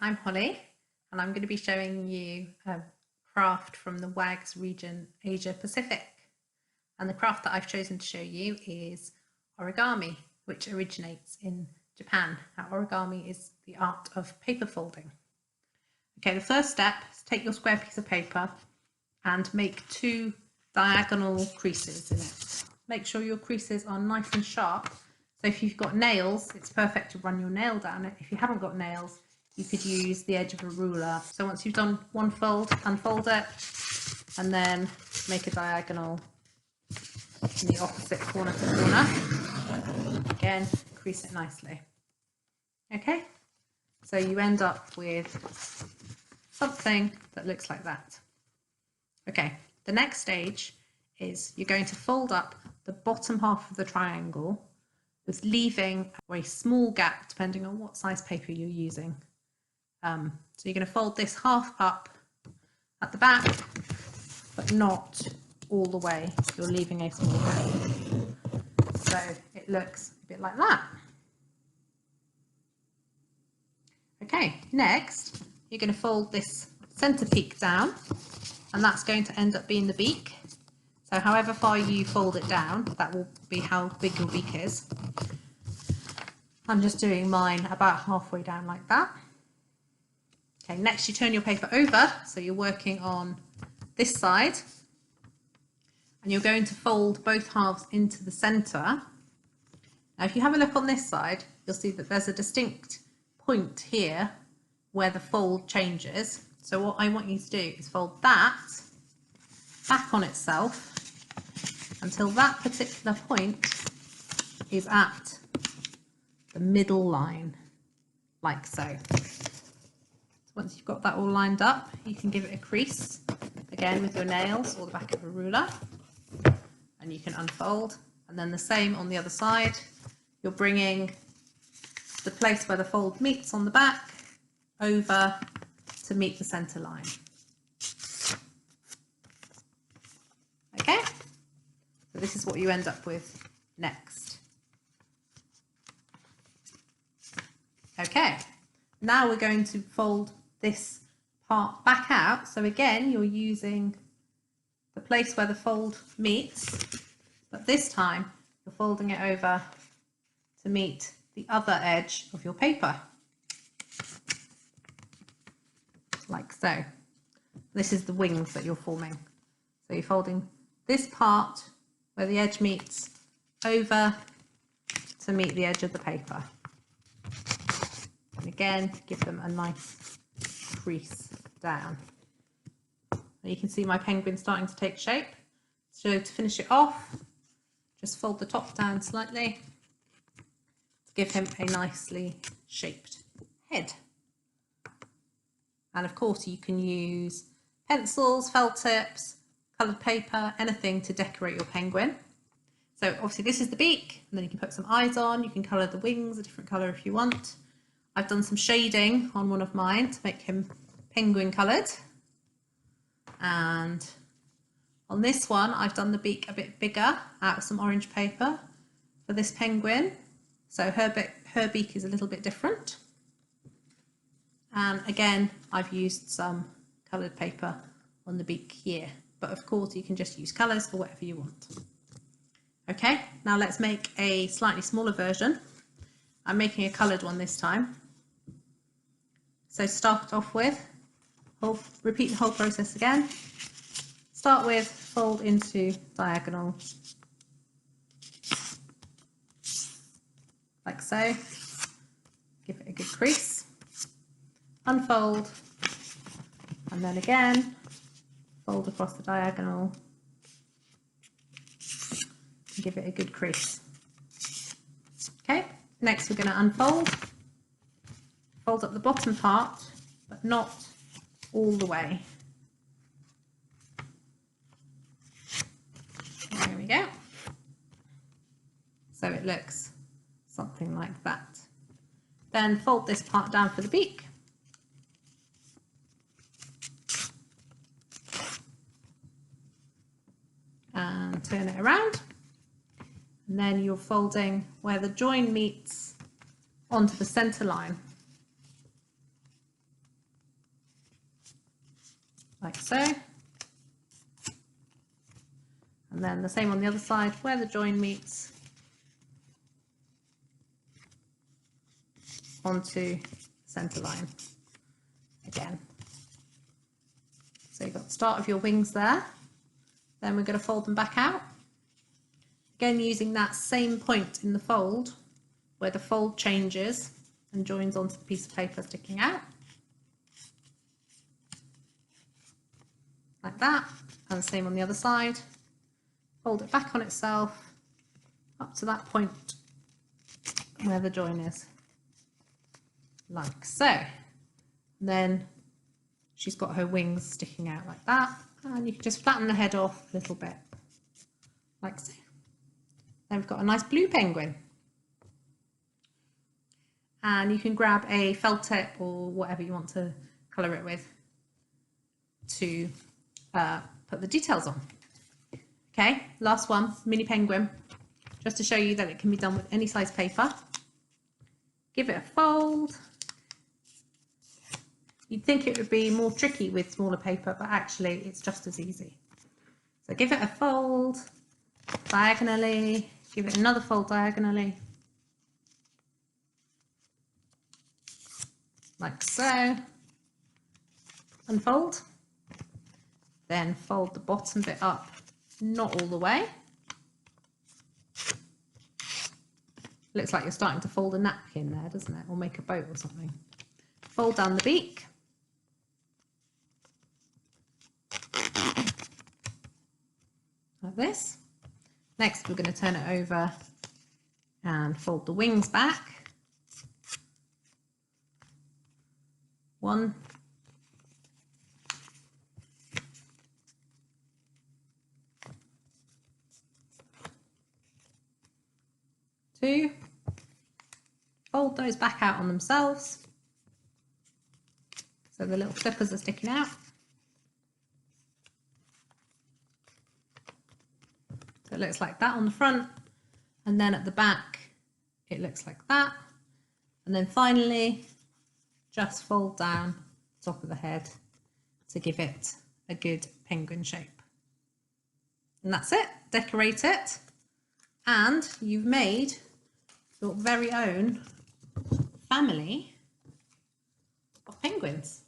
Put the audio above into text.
I'm Holly and I'm going to be showing you a craft from the WAGGGS region Asia Pacific, and the craft that I've chosen to show you is origami, which originates in Japan. Now, origami is the art of paper folding. Okay, the first step is take your square piece of paper and make 2 diagonal creases in it. Make sure your creases are nice and sharp. So if you've got nails, it's perfect to run your nail down it. If you haven't got nails, you could use the edge of a ruler. So once you've done one fold, unfold it and then make a diagonal in the opposite corner to corner. Again, crease it nicely. Okay, so you end up with something that looks like that. Okay, the next stage is you're going to fold up the bottom half of the triangle with leaving a small gap depending on what size paper you're using. So you're going to fold this half up at the back, but not all the way. You're leaving a small gap. So it looks a bit like that. Okay, next you're going to fold this centre peak down, and that's going to end up being the beak. So however far you fold it down, that will be how big your beak is. I'm just doing mine about halfway down like that. Okay, next you turn your paper over, so you're working on this side, and you're going to fold both halves into the centre. Now if you have a look on this side, you'll see that there's a distinct point here where the fold changes. So what I want you to do is fold that back on itself until that particular point is at the middle line, like so. Once you've got that all lined up, you can give it a crease, again with your nails or the back of a ruler, and you can unfold. And then the same on the other side. You're bringing the place where the fold meets on the back over to meet the centre line. Okay, so this is what you end up with next. Okay, now we're going to fold this part back out. So again, you're using the place where the fold meets, but this time you're folding it over to meet the other edge of your paper, like so. This is the wings that you're forming. So you're folding this part where the edge meets over to meet the edge of the paper. And again, give them a nice crease down. And you can see my penguin starting to take shape. So to finish it off, just fold the top down slightly to give him a nicely shaped head. And of course you can use pencils, felt tips, coloured paper, anything to decorate your penguin. So obviously this is the beak, and then you can put some eyes on. You can colour the wings a different colour if you want. I've done some shading on one of mine to make him penguin coloured. And on this one, I've done the beak a bit bigger out of some orange paper for this penguin. So her beak is a little bit different. And again, I've used some coloured paper on the beak here. But of course, you can just use colours for whatever you want. Okay, now let's make a slightly smaller version. I'm making a coloured one this time. So start off with, repeat the whole process again. Start with fold into diagonal, like so. Give it a good crease. Unfold, and then again, fold across the diagonal. And give it a good crease. Okay, next we're going to unfold. Fold up the bottom part, but not all the way. There we go. So it looks something like that. Then fold this part down for the beak. And turn it around. And then you're folding where the join meets onto the centre line. like so. And then the same on the other side where the join meets onto centre line again. So you've got the start of your wings there. Then we're going to fold them back out. Again, using that same point in the fold where the fold changes and joins onto the piece of paper sticking out. Like that. And the same on the other side. Fold it back on itself up to that point where the join is. Like so. And then she's got her wings sticking out like that. And you can just flatten the head off a little bit. Like so. Then we've got a nice blue penguin. And you can grab a felt tip or whatever you want to colour it with to put the details on. Okay, last one, mini penguin, just to show you that it can be done with any size paper. Give it a fold. You'd think it would be more tricky with smaller paper, but actually it's just as easy. So give it a fold diagonally, give it another fold diagonally, like so. Unfold, then fold the bottom bit up, not all the way. Looks like you're starting to fold a napkin there, doesn't it? Or make a boat or something. Fold down the beak. Like this. Next, we're going to turn it over and fold the wings back. 1, 2, fold those back out on themselves so the little flippers are sticking out. So it looks like that on the front, and then at the back it looks like that, and then finally just fold down the top of the head to give it a good penguin shape. And that's it, decorate it, and you've made your very own family of penguins.